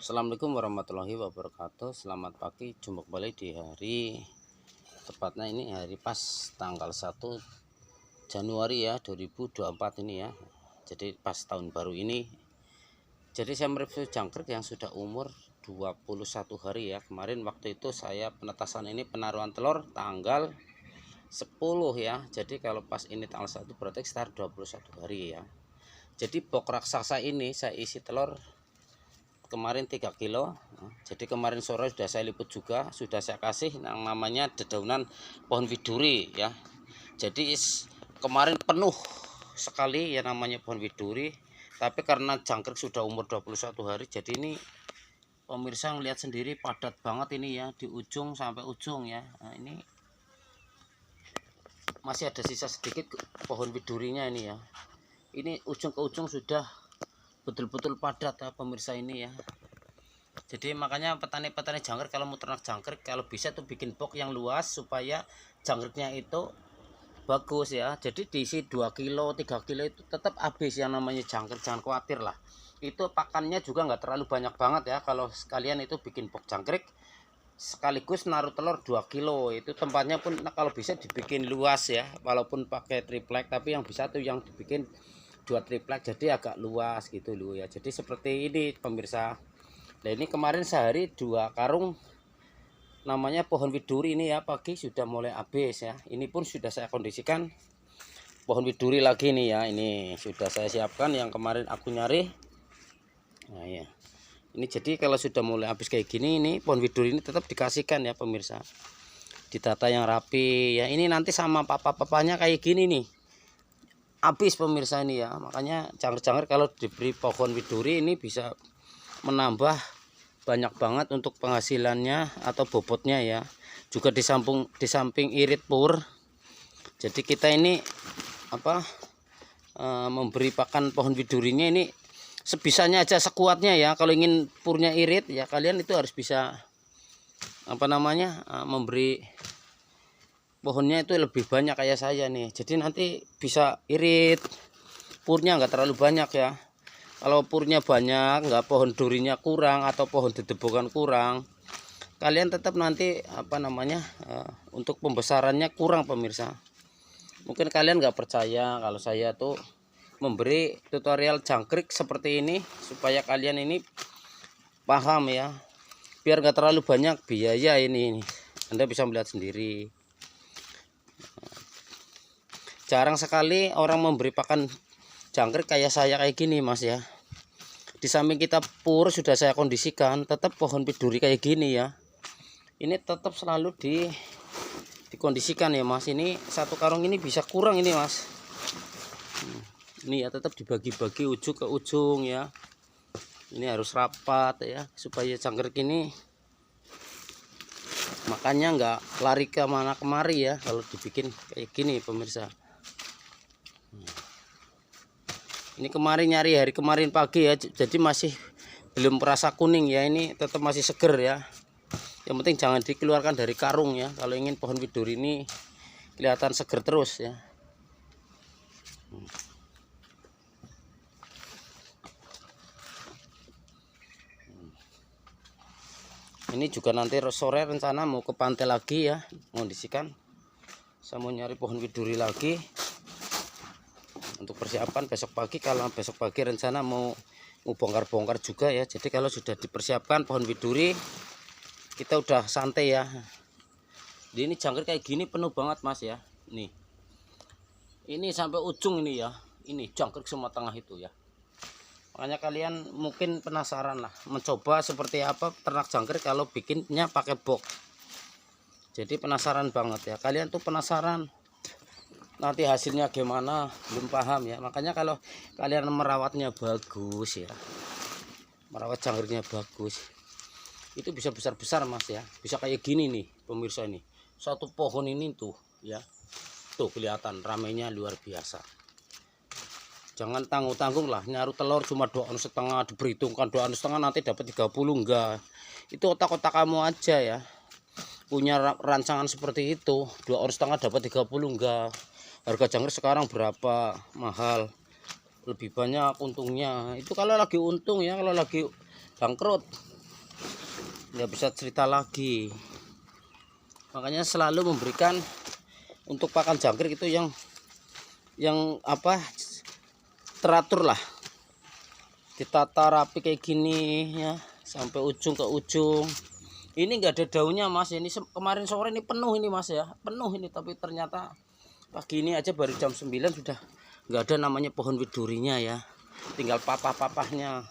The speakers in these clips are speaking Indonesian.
Assalamualaikum warahmatullahi wabarakatuh. Selamat pagi, jumpa kembali di hari tepatnya ini hari pas tanggal 1 Januari ya 2024 ini ya. Jadi pas tahun baru ini. Jadi saya mereview jangkrik yang sudah umur 21 hari ya. Kemarin waktu itu saya penetasan ini penaruhan telur tanggal 10 ya. Jadi kalau pas ini tanggal 1 berarti sekitar 21 hari ya. Jadi bok raksasa ini saya isi telur kemarin 3 kilo. Jadi kemarin sore sudah saya liput juga, sudah saya kasih yang namanya dedaunan pohon widuri ya. Jadi kemarin penuh sekali ya namanya pohon widuri, tapi karena jangkrik sudah umur 21 hari, jadi ini pemirsa ngelihat sendiri padat banget ini ya, di ujung sampai ujung ya. Nah, ini masih ada sisa sedikit pohon widurinya ini ya. Ini ujung ke ujung sudah betul-betul padat ya pemirsa ini ya. Jadi makanya petani-petani jangkrik kalau mau ternak jangkrik kalau bisa tuh bikin box yang luas supaya jangkriknya itu bagus ya. Jadi diisi 2 kilo 3 kilo itu tetap habis yang namanya jangkrik, jangan khawatir lah. Itu pakannya juga nggak terlalu banyak banget ya. Kalau sekalian itu bikin box jangkrik sekaligus naruh telur 2 kilo, itu tempatnya pun kalau bisa dibikin luas ya, walaupun pakai triplek, tapi yang bisa tuh yang dibikin 2 triplek jadi agak luas gitu loh ya. Jadi seperti ini pemirsa. Nah ini kemarin sehari 2 karung namanya pohon widuri ini ya, pagi sudah mulai habis ya. Ini pun sudah saya kondisikan pohon widuri lagi nih ya. Ini sudah saya siapkan yang kemarin aku nyari. Nah ya, ini jadi kalau sudah mulai habis kayak gini, ini pohon widuri ini tetap dikasihkan ya pemirsa, ditata yang rapi ya. Ini nanti sama papa-papanya kayak gini nih habis pemirsa ini ya. Makanya jangkrik-jangkrik kalau diberi pohon widuri ini bisa menambah banyak banget untuk penghasilannya atau bobotnya ya. Juga di samping irit pur, jadi kita ini memberi pakan pohon widurinya ini sebisanya aja, sekuatnya ya. Kalau ingin purnya irit ya kalian itu harus bisa memberi pohonnya itu lebih banyak kayak saya nih. Jadi nanti bisa irit purnya nggak terlalu banyak ya. Kalau purnya banyak, nggak, pohon durinya kurang atau pohon dedebokan kurang, kalian tetap nanti untuk pembesarannya kurang pemirsa. Mungkin kalian nggak percaya kalau saya tuh memberi tutorial jangkrik seperti ini supaya kalian ini paham ya, biar nggak terlalu banyak biaya ini. Anda bisa melihat sendiri. Jarang sekali orang memberi pakan jangkrik kayak saya kayak gini mas ya. Di samping kita pur sudah saya kondisikan, tetap pohon widuri kayak gini ya. Ini tetap selalu dikondisikan ya mas. Ini 1 karung ini bisa kurang ini mas. Ini ya tetap dibagi-bagi ujung ke ujung ya. Ini harus rapat ya supaya jangkrik ini makanya nggak lari ke mana kemari ya kalau dibikin kayak gini pemirsa. Ini kemarin nyari hari kemarin pagi ya, jadi masih belum merasa kuning ya. Ini tetap masih seger ya. Yang penting jangan dikeluarkan dari karung ya, kalau ingin pohon widuri ini kelihatan seger terus ya. Ini juga nanti sore rencana mau ke pantai lagi ya, mengondisikan. Saya mau nyari pohon widuri lagi untuk persiapan besok pagi. Kalau besok pagi rencana mau bongkar-bongkar juga ya. Jadi kalau sudah dipersiapkan pohon widuri, kita udah santai ya. Jadi ini jangkrik kayak gini penuh banget mas ya. Nih, ini sampai ujung ini ya. Ini jangkrik semua tengah itu ya. Makanya kalian mungkin penasaran lah mencoba seperti apa ternak jangkrik kalau bikinnya pakai box. Jadi penasaran banget ya. Kalian tuh penasaran nanti hasilnya gimana, belum paham ya. Makanya kalau kalian merawatnya bagus ya, merawat jangkriknya bagus, itu bisa besar-besar mas ya. Bisa kayak gini nih pemirsa, ini 1 pohon ini tuh ya, tuh kelihatan ramainya luar biasa. Jangan tanggung-tanggung lah, nyaru telur cuma 2,5 ons, diperhitungkan 2,5 ons nanti dapat 30, enggak. Itu otak-otak kamu aja ya, punya rancangan seperti itu. 2,5 ons dapat 30, enggak. Harga jangkrik sekarang berapa mahal, lebih banyak untungnya. Itu kalau lagi untung ya, kalau lagi bangkrut nggak bisa cerita lagi. Makanya selalu memberikan untuk pakan jangkrik itu yang apa, teratur lah, ditata rapi kayak gini ya, sampai ujung ke ujung. Ini nggak ada daunnya Mas, ini kemarin sore ini penuh ini Mas ya, penuh ini, tapi ternyata pagi ini aja baru jam 9 sudah nggak ada namanya pohon widurinya ya, tinggal papah-papahnya.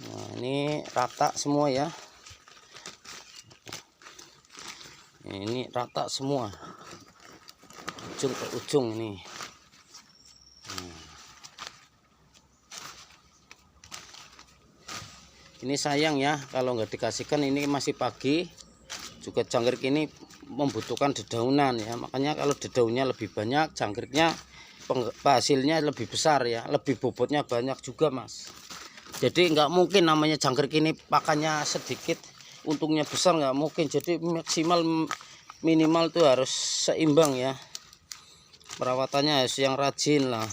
Nah, ini rata semua ya, ini rata semua ujung ke ujung ini. Ini sayang ya kalau nggak dikasihkan, ini masih pagi juga. Jangkrik ini membutuhkan dedaunan ya, makanya kalau dedaunnya lebih banyak, jangkriknya hasilnya lebih besar ya, lebih bobotnya banyak juga Mas. Jadi nggak mungkin namanya jangkrik ini pakannya sedikit untungnya besar, nggak mungkin. Jadi maksimal minimal tuh harus seimbang ya, perawatannya harus yang rajin lah,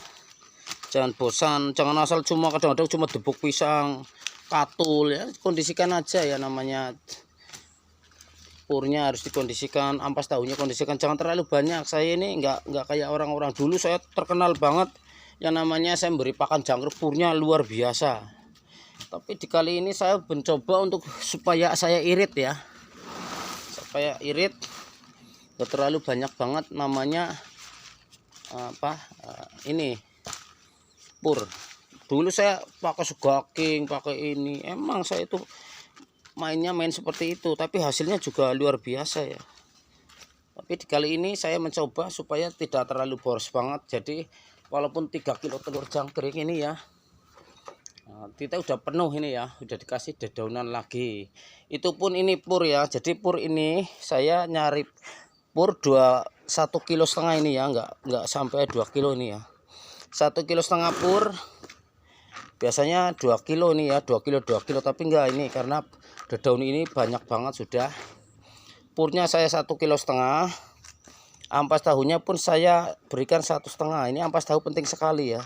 jangan bosan, jangan asal cuma kadang-kadang cuma debuk pisang katul ya. Kondisikan aja ya, namanya purnya harus dikondisikan, ampas tahunya kondisikan, jangan terlalu banyak. Saya ini nggak kayak orang-orang dulu, saya terkenal banget yang namanya saya memberi pakan jangkrik purnya luar biasa. Tapi di kali ini saya mencoba untuk supaya saya irit ya, supaya irit, nggak terlalu banyak banget namanya apa, ini pur. Dulu saya pakai segaking, pakai ini, emang saya itu main seperti itu, tapi hasilnya juga luar biasa ya. Tapi di kali ini saya mencoba supaya tidak terlalu boros banget. Jadi walaupun 3 kilo telur jangkrik ini ya, kita udah penuh ini ya, udah dikasih dedaunan lagi. Itu pun ini pur ya. Jadi pur ini saya nyari pur 1,5 kilo ini ya, nggak sampai 2 kilo ini ya. 1,5 kilo pur. Biasanya 2 kilo ini ya, 2 kilo, tapi enggak ini karena dedaun ini banyak banget sudah. Purnya saya 1,5 kilo. Ampas tahunya pun saya berikan 1,5. Ini ampas tahu penting sekali ya,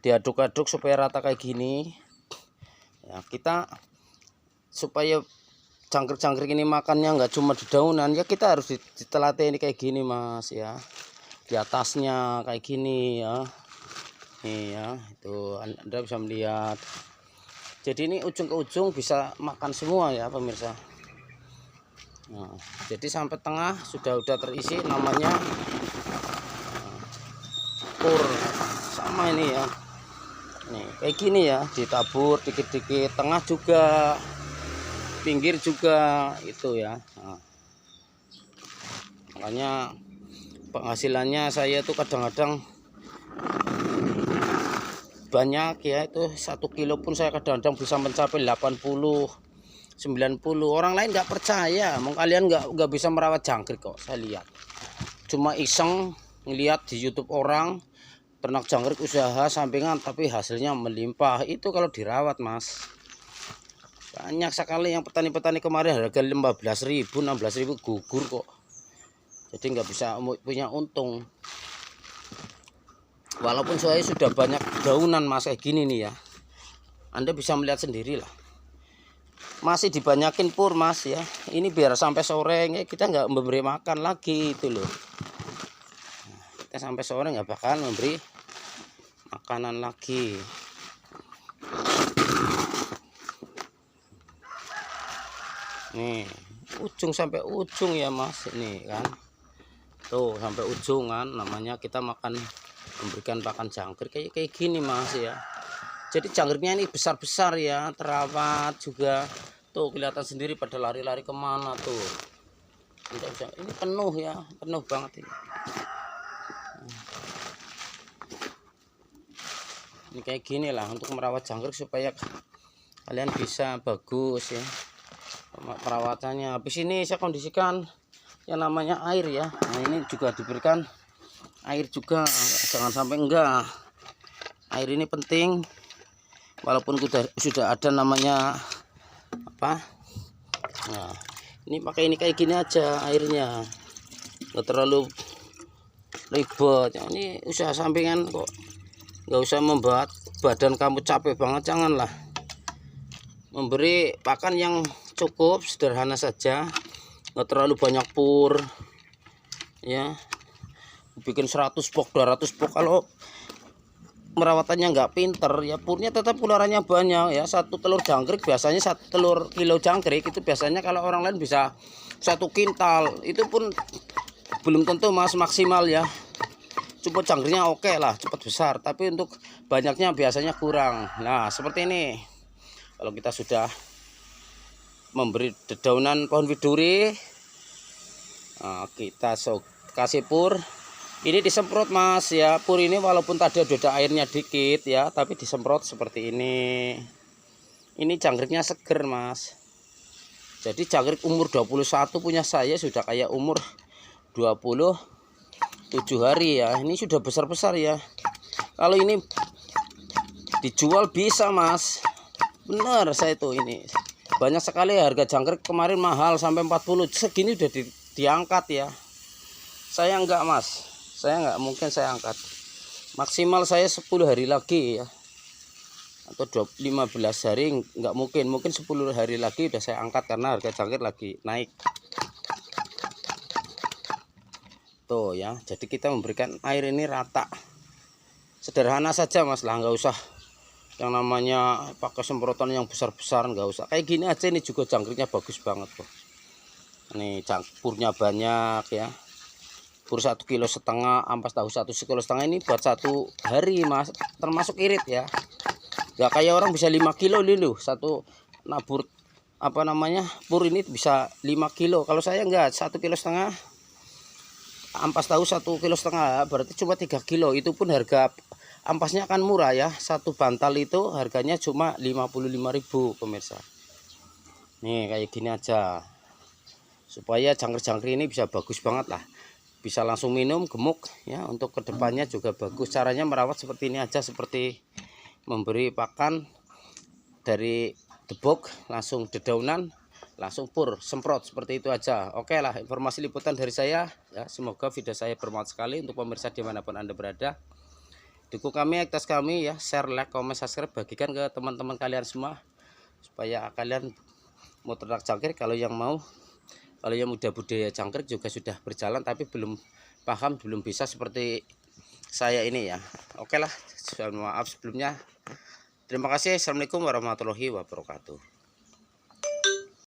diaduk-aduk supaya rata kayak gini ya. Kita supaya jangkrik-jangkrik ini makannya nggak cuma dedaunan ya, kita harus ditelatih ini kayak gini Mas ya, di atasnya kayak gini ya. Nih ya, itu Anda bisa melihat. Jadi ini ujung ke ujung bisa makan semua ya pemirsa. Nah, jadi sampai tengah sudah terisi namanya pur. Sama ini ya, nih kayak gini ya, ditabur dikit-dikit, tengah juga, pinggir juga itu ya. Nah, makanya penghasilannya saya tuh kadang-kadang banyak ya, itu 1 kilo pun saya kadang-kadang bisa mencapai 80, 90. Orang lain nggak percaya, kalian nggak bisa merawat jangkrik kok. Saya lihat cuma iseng ngelihat di YouTube orang ternak jangkrik usaha sampingan, tapi hasilnya melimpah. Itu kalau dirawat Mas. Banyak sekali yang petani-petani kemarin harga 15.000, 16.000 gugur kok. Jadi nggak bisa punya untung. Walaupun saya sudah banyak daunan Mas kayak gini nih ya, Anda bisa melihat sendiri lah, masih dibanyakin pur Mas ya. Ini biar sampai sore ya, kita nggak memberi makan lagi itu loh. Kita sampai sore nggak bakal memberi makanan lagi. Nih ujung sampai ujung ya Mas, ini kan tuh sampai ujung kan, namanya kita memberikan pakan jangkrik kayak gini Mas ya. Jadi jangkriknya ini besar-besar ya, terawat juga. Tuh kelihatan sendiri pada lari-lari kemana tuh. Ini penuh ya, penuh banget ini. Ini kayak gini lah untuk merawat jangkrik supaya kalian bisa bagus ya perawatannya. Habis ini saya kondisikan yang namanya air ya. Nah ini juga diberikan air juga, jangan sampai enggak. Air ini penting, walaupun sudah ada namanya apa. Nah ini pakai ini kayak gini aja airnya, nggak terlalu ribet ya. Ini usaha sampingan kok, nggak usah membuat badan kamu capek banget, janganlah. memberi pakan yang cukup, sederhana saja, nggak terlalu banyak pur ya. Bikin 100 box 200 box, kalau merawatannya nggak pinter ya purnya tetap keluarannya banyak ya. Satu telur jangkrik biasanya, satu telur kilo jangkrik itu biasanya kalau orang lain bisa 1 kintal, itu pun belum tentu mas maksimal ya. Cuma jangkriknya oke lah, cepat besar, tapi untuk banyaknya biasanya kurang. Nah seperti ini, kalau kita sudah memberi dedaunan pohon widuri, nah, kita kasih pur. Ini disemprot mas ya, pur ini walaupun tadi ada airnya dikit ya, tapi disemprot seperti ini. Ini jangkriknya seger mas. Jadi jangkrik umur 21 punya saya sudah kayak umur 27 hari ya. Ini sudah besar-besar ya. Kalau ini dijual bisa mas, bener saya tuh. Ini banyak sekali harga jangkrik kemarin mahal sampai 40, segini udah diangkat ya. Saya enggak mas, saya nggak mungkin saya angkat, maksimal saya 10 hari lagi ya, atau 15 hari nggak mungkin, 10 hari lagi udah saya angkat karena harga jangkrik lagi naik tuh ya. Jadi kita memberikan air ini rata, sederhana saja mas lah, nggak usah yang namanya pakai semprotan yang besar-besar, nggak usah. Kayak gini aja ini juga jangkriknya bagus banget kok. Ini purnya banyak ya, pur 1,5 kilo, ampas tahu 1,5 kilo ini buat 1 hari mas, termasuk irit ya. Gak kayak orang bisa 5 kilo dulu satu nabur apa namanya pur ini bisa 5 kilo. Kalau saya enggak, 1,5 kilo, ampas tahu 1,5 kilo, berarti cuma 3 kilo. Itu pun harga ampasnya akan murah ya, satu bantal itu harganya cuma 55.000 pemirsa. Nih kayak gini aja, supaya jangkrik-jangkrik ini bisa bagus banget lah, bisa langsung minum gemuk ya. Untuk kedepannya juga bagus. Caranya merawat seperti ini aja, seperti memberi pakan dari debok, langsung dedaunan, langsung pur, semprot, seperti itu aja. Oke lah, informasi liputan dari saya ya. Semoga video saya bermanfaat sekali untuk pemirsa dimanapun anda berada. Dukung kami, aktivitas kami ya, share, like, komen, subscribe, bagikan ke teman-teman kalian semua, supaya kalian mau ternak jangkrik. Kalau yang udah budaya jangkrik juga sudah berjalan tapi belum paham, belum bisa seperti saya ini ya. Oke lah, mohon maaf sebelumnya. Terima kasih. Assalamualaikum warahmatullahi wabarakatuh.